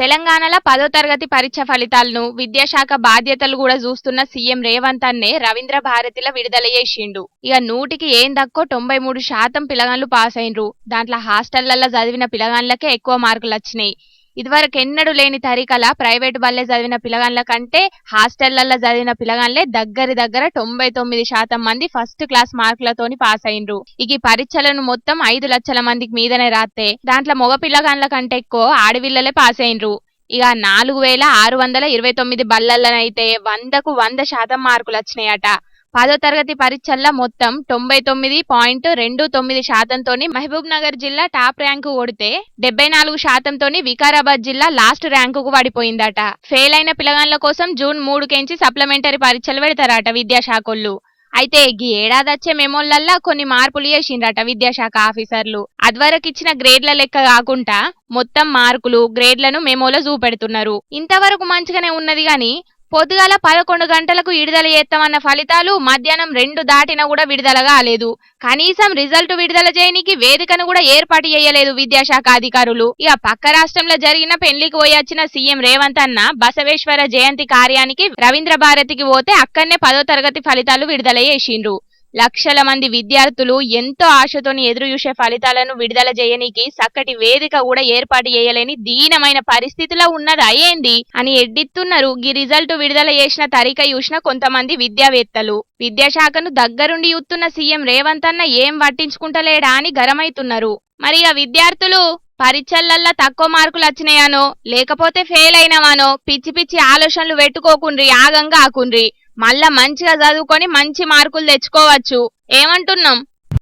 తెలంగాణలో 10వ తరగతి పరీక్ష ఫలితాలను విద్యాశాఖ బాధ్యతలు కూడా చూస్తున్న సీఎం రేవంత్ అన్నే రవీంద్ర భారతిలో విడుదల చేసిండు. ఇక 100కి ఏం దక్కో 93% పిల్లగాండ్లు పాస్ అయినరు. దాంట్లో హాస్టళ్లలో చదివిన పిల్లగాండ్లకే ఎక్కువ మార్కులు వచ్చినాయి. ఇదివరకు ఎన్నడూ లేని తరీకల ప్రైవేటు బల్లే చదివిన పిల్లగాండ్ల కంటే హాస్టళ్లలో చదివిన పిల్లగాండ్లే దగ్గర 99% మంది ఫస్ట్ క్లాస్ మార్కులతోని పాస్ అయినరు. ఇక ఈ పరీక్షలను మొత్తం 5 లక్షల మందికి మీదనే రాస్తే దాంట్లో మగ పిల్లగాండ్ల కంటే ఎక్కువ ఆడపిల్లలే పాస్ అయినరు. ఇక 4629 బల్లలనైతే 100కు 100% మార్కులు వచ్చినాయట. 10వ తరగతి పరీక్షల్లో మొత్తం 99.29%తోని మహబూబ్ నగర్ జిల్లా టాప్ ర్యాంకు కొడితే 74%తోని వికారాబాద్ జిల్లా లాస్ట్ ర్యాంకుకు పడిపోయిందట. ఫెయిల్ అయిన పిల్లగాండ్ల కోసం జూన్ 3కెంచి సప్లిమెంటరీ పరీక్షలు పెడతారట విద్యాశాఖోళ్ళు. అయితే ఈ ఏడాది వచ్చే మెమోలల్లా కొన్ని మార్పులు చేసిండ్రట విద్యాశాఖ ఆఫీసర్లు. అదివరకు ఇచ్చిన గ్రేడ్ల లెక్క కాకుండా మొత్తం మార్కులు గ్రేడ్లను మెమోలో చూపెడుతున్నారు. ఇంతవరకు మంచిగానే ఉన్నది గాని పొద్దుగాల 11 గంటలకు విడుదల చేస్తామన్న ఫలితాలు మధ్యాహ్నం 2 దాటినా కూడా విడుదల కాలేదు. కనీసం రిజల్ట్ విడుదల చేయనికి వేదికను కూడా ఏర్పాటు చేయలేదు విద్యాశాఖ అధికారులు. ఇక పక్క రాష్ట్రంలో జరిగిన పెళ్లికి పోయొచ్చిన సీఎం రేవంత్ అన్న బసవేశ్వర జయంతి కార్యానికి రవీంద్ర భారతికి పోతే అక్కడనే 10వ తరగతి ఫలితాలు విడుదల చేసిండ్రు. లక్షల మంది విద్యార్థులు ఎంతో ఆశతోని ఎదురు చూసే ఫలితాలను విడుదల చేయనీకి చక్కటి వేదిక కూడా ఏర్పాటు చేయలేని దీనమైన పరిస్థితిలో ఉన్నది అయ్యేంది అని ఎడ్డిస్తున్నారు. ఈ రిజల్ట్ విడుదల చేసిన తరీక చూసిన కొంతమంది విద్యావేత్తలు. విద్యాశాఖను దగ్గరుండి చూస్తున్న సీఎం రేవంత్ అన్న ఏం పట్టించుకుంటలేడా అని గరమైతున్నారు. మరి ఇక విద్యార్థులు పరీక్షలల్లా తక్కువ మార్కులు వచ్చినాయనో లేకపోతే ఫెయిల్ అయినవానో పిచ్చి పిచ్చి ఆలోచనలు పెట్టుకోకుండ్రి, ఆగంగా ఆకుండ్రి. మళ్ళా మంచిగా చదువుకొని మంచి మార్కులు తెచ్చుకోవచ్చు. ఏమంటున్నాం?